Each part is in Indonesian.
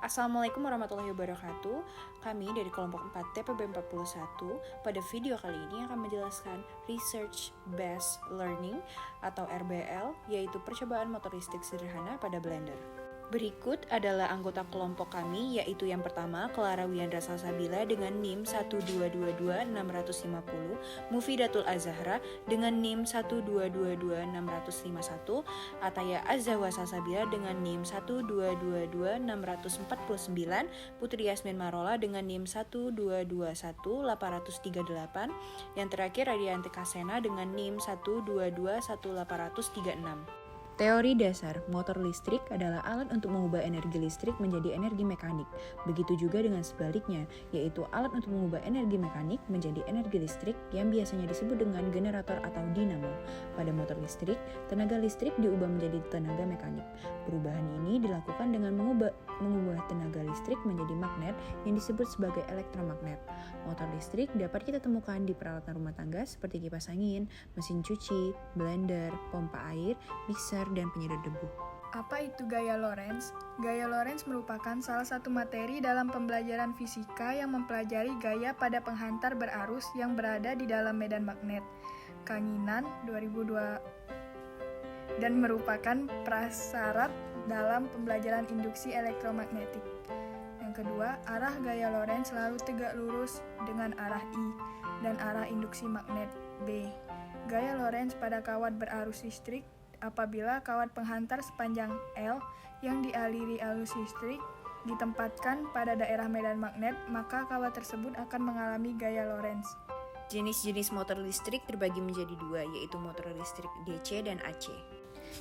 Assalamualaikum warahmatullahi wabarakatuh. Kami dari kelompok 4 TPB 41 pada video kali ini akan menjelaskan Research Based Learning atau RBL, yaitu percobaan motor listrik sederhana pada Blender. Berikut adalah anggota kelompok kami, yaitu yang pertama Clara Wiandra Salsabila dengan NIM 1222650, Mufidatul Azahra dengan NIM 1222651, Ataya Azahwa Salsabila dengan NIM 1222649, Putri Yasmin Marola dengan NIM 1221838, yang terakhir Radianti Kasena dengan NIM 1221836. Teori dasar, motor listrik adalah alat untuk mengubah energi listrik menjadi energi mekanik. Begitu juga dengan sebaliknya, yaitu alat untuk mengubah energi mekanik menjadi energi listrik yang biasanya disebut dengan generator atau dinamo. Pada motor listrik, tenaga listrik diubah menjadi tenaga mekanik. Perubahan ini dilakukan dengan mengubah tenaga listrik menjadi magnet yang disebut sebagai elektromagnet. Motor listrik dapat kita temukan di peralatan rumah tangga seperti kipas angin, mesin cuci, blender, pompa air, mixer, dan penyedot debu. Apa itu gaya Lorentz? Gaya Lorentz merupakan salah satu materi dalam pembelajaran fisika yang mempelajari gaya pada penghantar berarus yang berada di dalam medan magnet. Kanginan 2002 dan merupakan prasyarat dalam pembelajaran induksi elektromagnetik. Yang kedua, arah gaya Lorentz selalu tegak lurus dengan arah I dan arah induksi magnet B. Gaya Lorentz pada kawat berarus listrik apabila kawat penghantar sepanjang L yang dialiri arus listrik ditempatkan pada daerah medan magnet, maka kawat tersebut akan mengalami gaya Lorentz. Jenis-jenis motor listrik terbagi menjadi dua, yaitu motor listrik DC dan AC.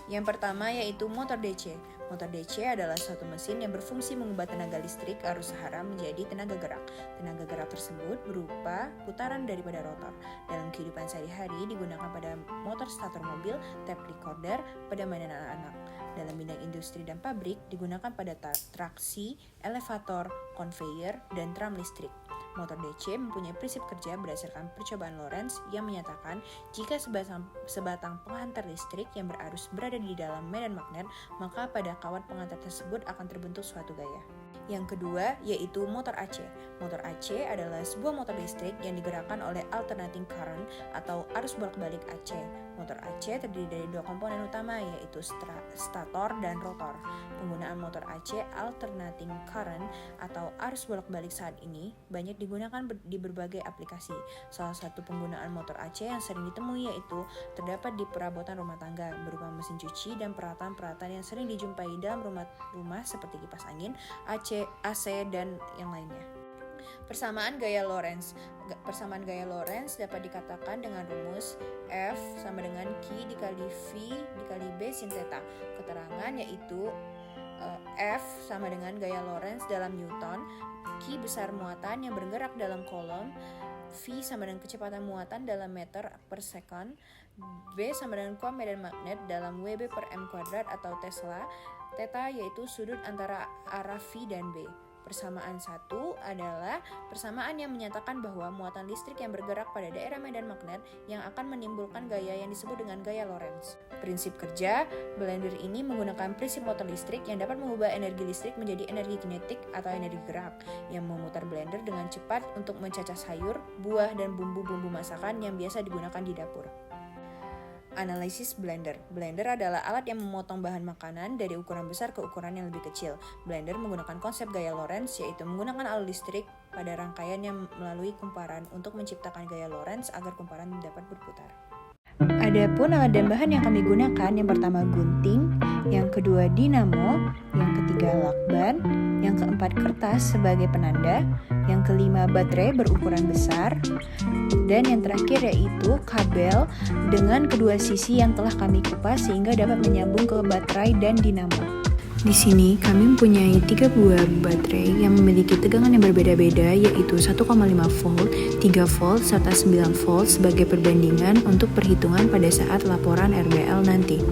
Yang pertama yaitu motor DC. Motor DC adalah suatu mesin yang berfungsi mengubah tenaga listrik arus sehara menjadi tenaga gerak. Tenaga gerak tersebut berupa putaran daripada rotor. Dalam kehidupan sehari-hari digunakan pada motor starter mobil, tape recorder, pada mainan anak-anak. Dalam bidang industri dan pabrik digunakan pada traksi, elevator, conveyor, dan tram listrik. Motor DC mempunyai prinsip kerja berdasarkan percobaan Lorentz yang menyatakan jika sebatang penghantar listrik yang berarus berada di dalam medan magnet, maka pada kawat penghantar tersebut akan terbentuk suatu gaya. Yang kedua yaitu motor AC. Motor AC adalah sebuah motor listrik yang digerakkan oleh alternating current atau arus bolak-balik AC. Motor AC terdiri dari dua komponen utama yaitu stator dan rotor. Penggunaan motor AC alternating current atau arus bolak-balik saat ini banyak digunakan di berbagai aplikasi. Salah satu penggunaan motor AC yang sering ditemui yaitu terdapat di perabotan rumah tangga berupa mesin cuci dan peralatan-peralatan yang sering dijumpai dalam rumah seperti kipas angin, AC, dan yang lainnya. Persamaan gaya Lorentz. Persamaan gaya Lorentz dapat dikatakan dengan rumus F sama dengan Q dikali V dikali B sin theta. Keterangan yaitu F sama dengan gaya Lorentz dalam Newton, Q besar muatan yang bergerak dalam kolom, V sama dengan kecepatan muatan dalam meter per second, B sama dengan kuat medan magnet dalam Wb per m kuadrat atau Tesla, theta yaitu sudut antara arah V dan B. Persamaan 1 adalah persamaan yang menyatakan bahwa muatan listrik yang bergerak pada daerah medan magnet yang akan menimbulkan gaya yang disebut dengan gaya Lorentz. Prinsip kerja, blender ini menggunakan prinsip motor listrik yang dapat mengubah energi listrik menjadi energi kinetik atau energi gerak yang memutar blender dengan cepat untuk mencacah sayur, buah, dan bumbu-bumbu masakan yang biasa digunakan di dapur. Analisis blender. Blender adalah alat yang memotong bahan makanan dari ukuran besar ke ukuran yang lebih kecil. Blender menggunakan konsep gaya Lorentz, yaitu menggunakan alur listrik pada rangkaian yang melalui kumparan untuk menciptakan gaya Lorentz agar kumparan dapat berputar. Adapun alat dan bahan yang kami gunakan, yang pertama gunting, yang kedua dinamo, yang ketiga lakban, yang keempat kertas sebagai penanda, yang kelima baterai berukuran besar, dan yang terakhir yaitu kabel dengan kedua sisi yang telah kami kupas sehingga dapat menyambung ke baterai dan dinamo. Di sini kami mempunyai 3 buah baterai yang memiliki tegangan yang berbeda-beda yaitu 1,5 volt, 3 volt, serta 9 volt sebagai perbandingan untuk perhitungan pada saat laporan RBL nanti.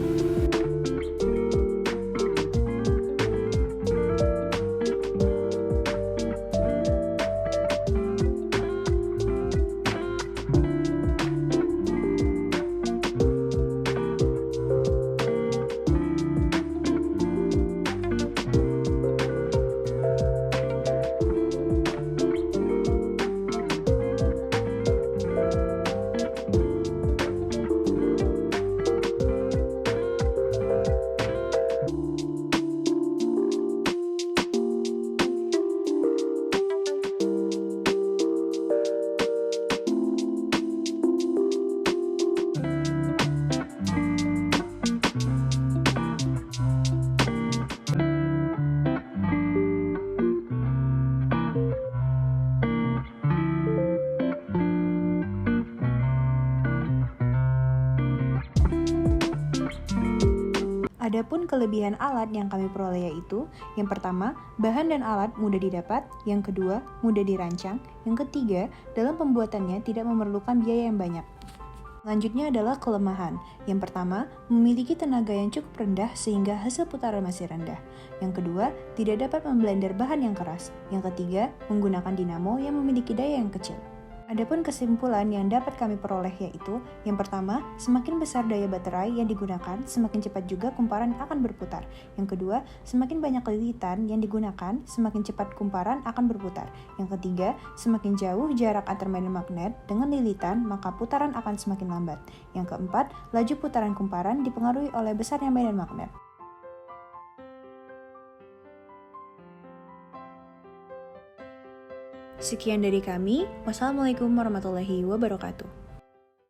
Adapun kelebihan alat yang kami peroleh yaitu, yang pertama, bahan dan alat mudah didapat, yang kedua, mudah dirancang, yang ketiga, dalam pembuatannya tidak memerlukan biaya yang banyak. Selanjutnya adalah kelemahan. Yang pertama, memiliki tenaga yang cukup rendah sehingga hasil putaran masih rendah. Yang kedua, tidak dapat memblender bahan yang keras. Yang ketiga, menggunakan dinamo yang memiliki daya yang kecil. Adapun kesimpulan yang dapat kami peroleh yaitu, yang pertama, semakin besar daya baterai yang digunakan, semakin cepat juga kumparan akan berputar. Yang kedua, semakin banyak lilitan yang digunakan, semakin cepat kumparan akan berputar. Yang ketiga, semakin jauh jarak antar medan magnet dengan lilitan, maka putaran akan semakin lambat. Yang keempat, laju putaran kumparan dipengaruhi oleh besarnya medan magnet. Sekian dari kami. Wassalamualaikum warahmatullahi wabarakatuh.